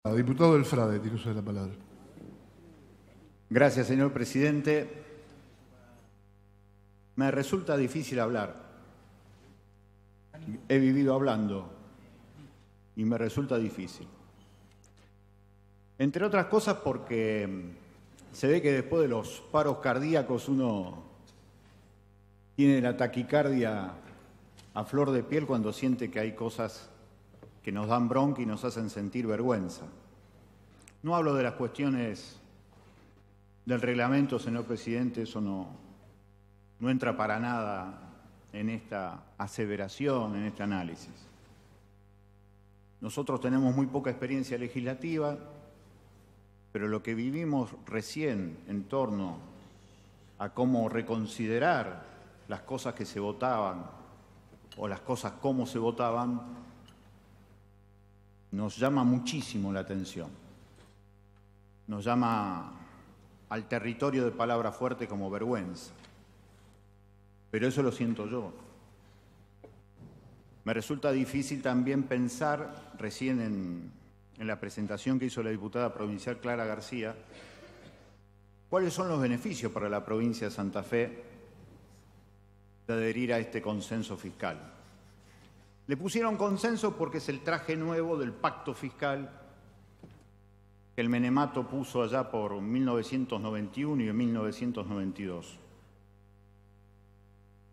Diputado del Frade, tiene usted la palabra. Gracias, señor presidente. Me resulta difícil hablar. He vivido hablando y me resulta difícil. Entre otras cosas porque se ve que después de los paros cardíacos uno tiene la taquicardia a flor de piel cuando siente que hay cosas que nos dan bronca y nos hacen sentir vergüenza. No hablo de las cuestiones del reglamento, señor presidente, eso no entra para nada en esta aseveración, en este análisis. Nosotros tenemos muy poca experiencia legislativa, pero lo que vivimos recién en torno a cómo reconsiderar las cosas que se votaban o las cosas cómo se votaban, nos llama muchísimo la atención. Nos llama al territorio de palabra fuerte como vergüenza. Pero eso lo siento yo. Me resulta difícil también pensar, recién en la presentación que hizo la diputada provincial Clara García, cuáles son los beneficios para la provincia de Santa Fe de adherir a este consenso fiscal. Le pusieron consenso porque es el traje nuevo del pacto fiscal que el menemato puso allá por 1991 y en 1992.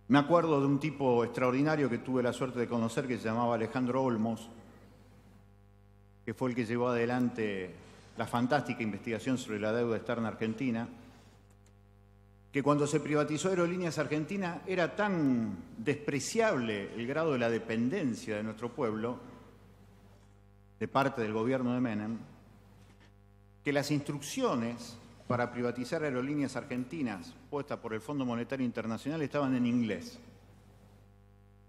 Me acuerdo de un tipo extraordinario que tuve la suerte de conocer que se llamaba Alejandro Olmos, que fue el que llevó adelante la fantástica investigación sobre la deuda externa argentina, que cuando se privatizó Aerolíneas Argentinas era tan despreciable el grado de la dependencia de nuestro pueblo de parte del gobierno de Menem, que las instrucciones para privatizar Aerolíneas Argentinas puestas por el Fondo Monetario Internacional estaban en inglés,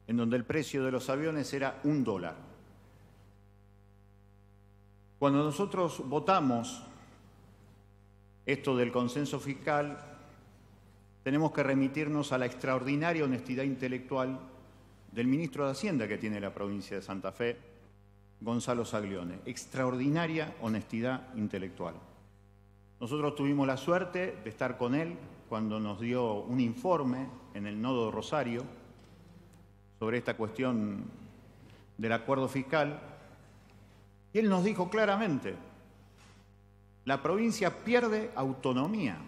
en donde el precio de los aviones era $1. Cuando nosotros votamos esto del consenso fiscal, tenemos que remitirnos a la extraordinaria honestidad intelectual del ministro de Hacienda que tiene la provincia de Santa Fe, Gonzalo Saglione. Extraordinaria honestidad intelectual. Nosotros tuvimos la suerte de estar con él cuando nos dio un informe en el Nodo de Rosario sobre esta cuestión del acuerdo fiscal, y él nos dijo claramente: la provincia pierde autonomía.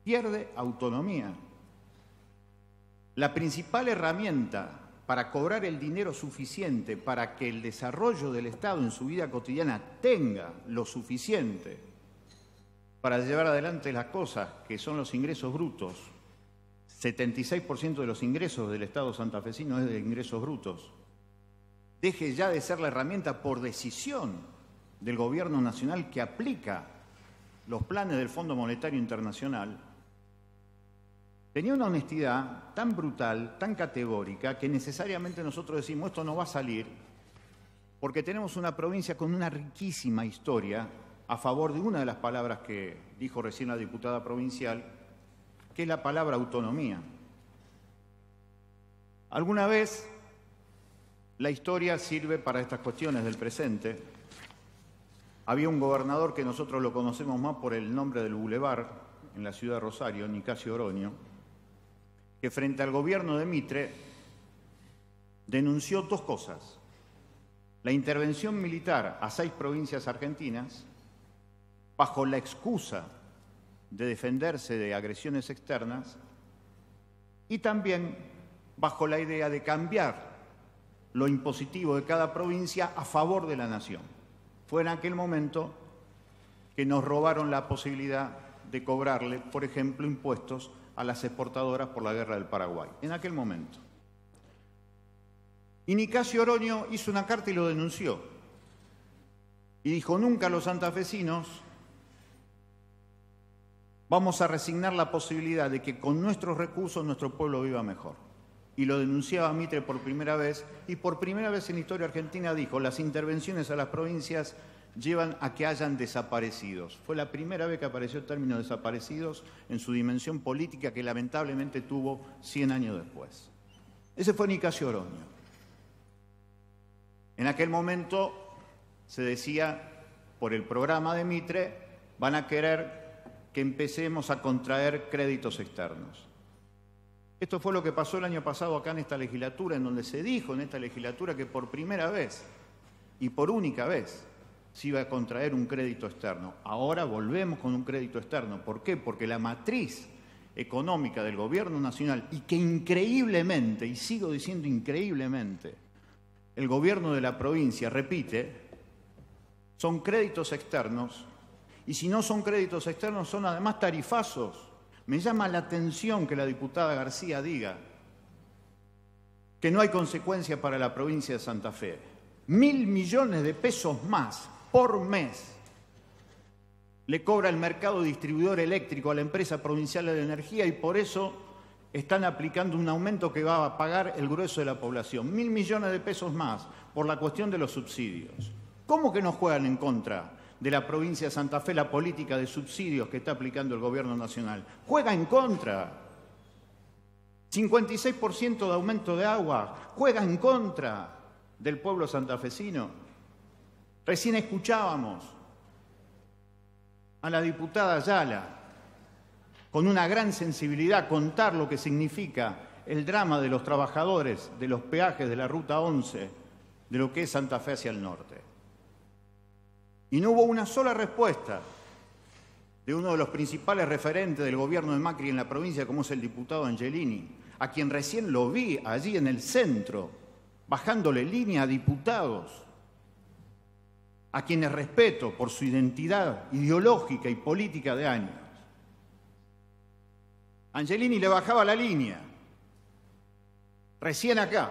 Pierde autonomía. La principal herramienta para cobrar el dinero suficiente para que el desarrollo del Estado en su vida cotidiana tenga lo suficiente para llevar adelante las cosas, que son los ingresos brutos. 76% de los ingresos del Estado santafesino es de ingresos brutos. Deje ya de ser la herramienta por decisión del Gobierno Nacional que aplica los planes del Fondo Monetario Internacional. Tenía una honestidad tan brutal, tan categórica, que necesariamente nosotros decimos esto no va a salir porque tenemos una provincia con una riquísima historia a favor de una de las palabras que dijo recién la diputada provincial, que es la palabra autonomía. Alguna vez la historia sirve para estas cuestiones del presente. Había un gobernador que nosotros lo conocemos más por el nombre del bulevar en la ciudad de Rosario, Nicasio Oroño, que frente al gobierno de Mitre denunció dos cosas: la intervención militar a 6 provincias argentinas bajo la excusa de defenderse de agresiones externas y también bajo la idea de cambiar lo impositivo de cada provincia a favor de la nación. Fue en aquel momento que nos robaron la posibilidad de cobrarle, por ejemplo, impuestos a las exportadoras por la guerra del Paraguay, en aquel momento. Y Nicasio Oroño hizo una carta y lo denunció. Y dijo: nunca los santafesinos vamos a resignar la posibilidad de que con nuestros recursos nuestro pueblo viva mejor. Y lo denunciaba Mitre por primera vez, y por primera vez en la historia argentina dijo: las intervenciones a las provincias llevan a que hayan desaparecidos. Fue la primera vez que apareció el término desaparecidos en su dimensión política, que lamentablemente tuvo 100 años después. Ese fue Nicasio Oroño. En aquel momento se decía, por el programa de Mitre, van a querer que empecemos a contraer créditos externos. Esto fue lo que pasó el año pasado acá en esta legislatura, en donde se dijo en esta legislatura que por primera vez y por única vez se iba a contraer un crédito externo. Ahora volvemos con un crédito externo. ¿Por qué? Porque la matriz económica del gobierno nacional, y que increíblemente, y sigo diciendo increíblemente, el gobierno de la provincia repite, son créditos externos, y si no son créditos externos son además tarifazos. Me llama la atención que la diputada García diga que no hay consecuencia para la provincia de Santa Fe. 1.000 millones de pesos más por mes le cobra el mercado distribuidor eléctrico a la empresa provincial de energía, y por eso están aplicando un aumento que va a pagar el grueso de la población. 1.000 millones de pesos más por la cuestión de los subsidios. ¿Cómo que no juegan en contra de la provincia de Santa Fe la política de subsidios que está aplicando el gobierno nacional? Juega en contra. 56% de aumento de agua. Juega en contra del pueblo santafesino. Recién escuchábamos a la diputada Ayala, con una gran sensibilidad, contar lo que significa el drama de los trabajadores de los peajes de la Ruta 11, de lo que es Santa Fe hacia el norte. Y no hubo una sola respuesta de uno de los principales referentes del gobierno de Macri en la provincia, como es el diputado Angelini, a quien recién lo vi allí en el centro, bajándole línea a diputados, a quienes respeto por su identidad ideológica y política de años. Angelini le bajaba la línea, recién acá,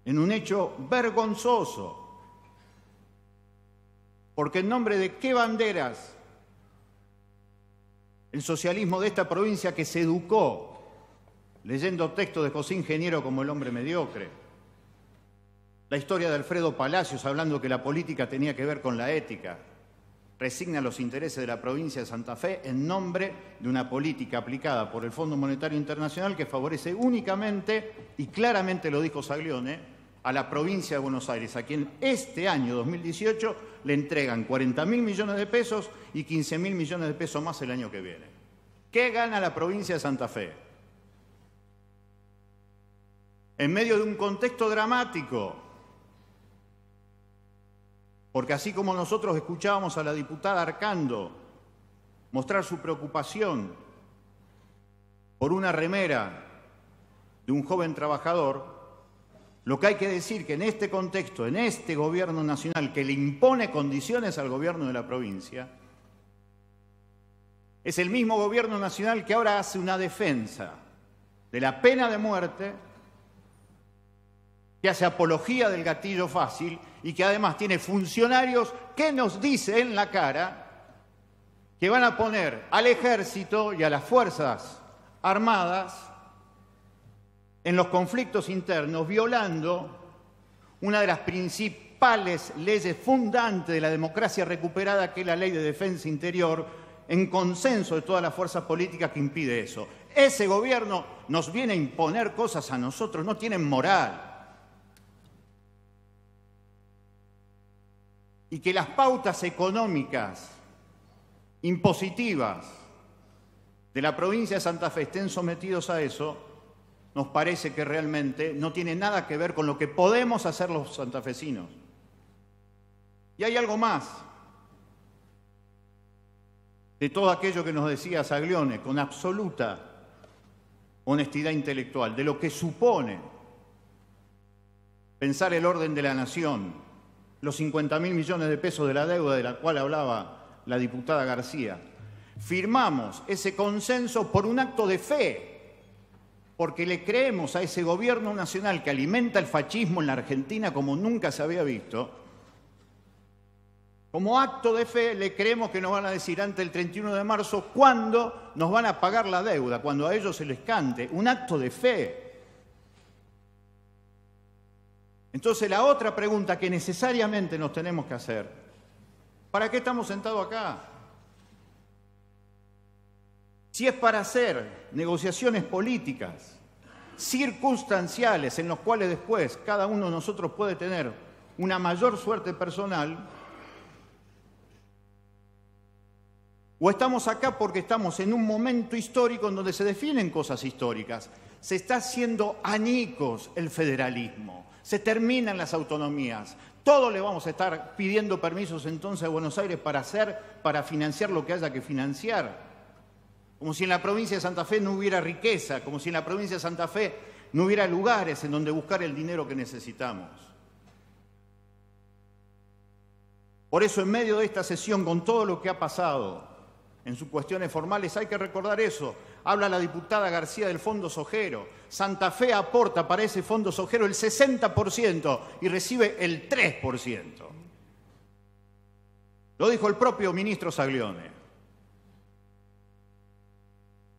en un hecho vergonzoso, porque en nombre de qué banderas el socialismo de esta provincia, que se educó leyendo textos de José Ingeniero como El hombre mediocre, la historia de Alfredo Palacios hablando que la política tenía que ver con la ética, resigna los intereses de la provincia de Santa Fe en nombre de una política aplicada por el Fondo Monetario Internacional que favorece únicamente, y claramente lo dijo Saglione, a la provincia de Buenos Aires, a quien este año 2018 le entregan 40.000 millones de pesos y 15.000 millones de pesos más el año que viene. ¿Qué gana la provincia de Santa Fe? En medio de un contexto dramático, porque así como nosotros escuchábamos a la diputada Arcando mostrar su preocupación por una remera de un joven trabajador, lo que hay que decir que en este contexto, en este gobierno nacional que le impone condiciones al gobierno de la provincia, es el mismo gobierno nacional que ahora hace una defensa de la pena de muerte, que hace apología del gatillo fácil y que además tiene funcionarios que nos dice en la cara que van a poner al ejército y a las fuerzas armadas en los conflictos internos, violando una de las principales leyes fundantes de la democracia recuperada, que es la Ley de Defensa Interior, en consenso de todas las fuerzas políticas, que impide eso. Ese gobierno nos viene a imponer cosas a nosotros, no tienen moral. Y que las pautas económicas impositivas de la provincia de Santa Fe estén sometidos a eso, nos parece que realmente no tiene nada que ver con lo que podemos hacer los santafesinos. Y hay algo más de todo aquello que nos decía Saglione con absoluta honestidad intelectual, de lo que supone pensar el orden de la nación, los 50.000 millones de pesos de la deuda de la cual hablaba la diputada García. Firmamos ese consenso por un acto de fe, porque le creemos a ese gobierno nacional que alimenta el fascismo en la Argentina como nunca se había visto. Como acto de fe le creemos que nos van a decir antes del 31 de marzo cuándo nos van a pagar la deuda, cuando a ellos se les cante. Un acto de fe. Entonces la otra pregunta que necesariamente nos tenemos que hacer: ¿para qué estamos sentados acá? Si es para hacer negociaciones políticas, circunstanciales, en los cuales después cada uno de nosotros puede tener una mayor suerte personal, o estamos acá porque estamos en un momento histórico en donde se definen cosas históricas. Se está haciendo añicos el federalismo, se terminan las autonomías. Todos le vamos a estar pidiendo permisos entonces a Buenos Aires para financiar lo que haya que financiar. Como si en la provincia de Santa Fe no hubiera riqueza, como si en la provincia de Santa Fe no hubiera lugares en donde buscar el dinero que necesitamos. Por eso, en medio de esta sesión, con todo lo que ha pasado en sus cuestiones formales, hay que recordar eso. Habla la diputada García del Fondo Sojero. Santa Fe aporta para ese Fondo Sojero el 60% y recibe el 3%. Lo dijo el propio ministro Saglione.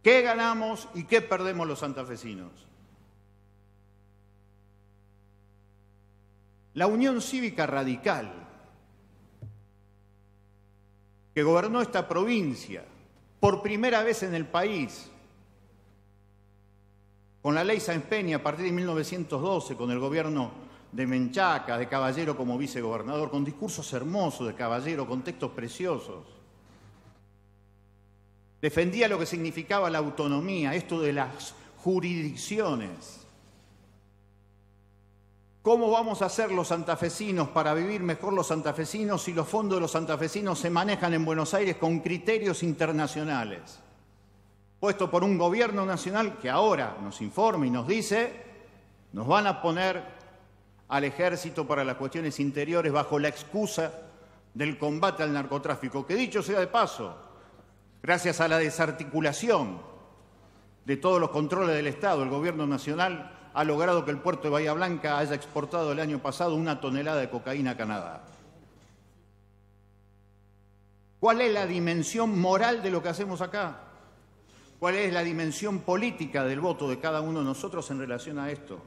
¿Qué ganamos y qué perdemos los santafesinos? La Unión Cívica Radical, que gobernó esta provincia por primera vez en el país, con la ley Sáenz Peña a partir de 1912, con el gobierno de Menchaca, de Caballero como vicegobernador, con discursos hermosos de Caballero, con textos preciosos. Defendía lo que significaba la autonomía, esto de las jurisdicciones. ¿Cómo vamos a hacer los santafesinos para vivir mejor los santafesinos si los fondos de los santafesinos se manejan en Buenos Aires con criterios internacionales? Puesto por un gobierno nacional que ahora nos informa y nos dice, nos van a poner al ejército para las cuestiones interiores bajo la excusa del combate al narcotráfico, que dicho sea de paso, gracias a la desarticulación de todos los controles del Estado, el gobierno nacional ha logrado que el puerto de Bahía Blanca haya exportado el año pasado 1 tonelada de cocaína a Canadá. ¿Cuál es la dimensión moral de lo que hacemos acá? ¿Cuál es la dimensión política del voto de cada uno de nosotros en relación a esto?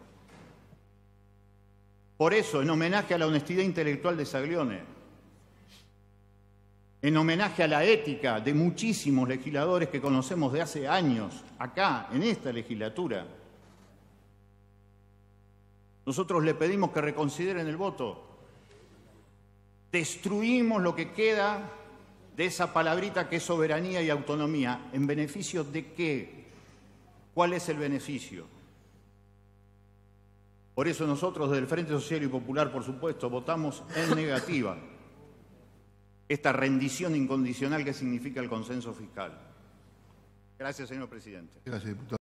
Por eso, en homenaje a la honestidad intelectual de Saglione, en homenaje a la ética de muchísimos legisladores que conocemos de hace años, acá, en esta legislatura, nosotros le pedimos que reconsideren el voto. Destruimos lo que queda de esa palabrita que es soberanía y autonomía. ¿En beneficio de qué? ¿Cuál es el beneficio? Por eso nosotros desde el Frente Social y Popular, por supuesto, votamos en negativa esta rendición incondicional que significa el consenso fiscal. Gracias, señor presidente. Gracias, diputado.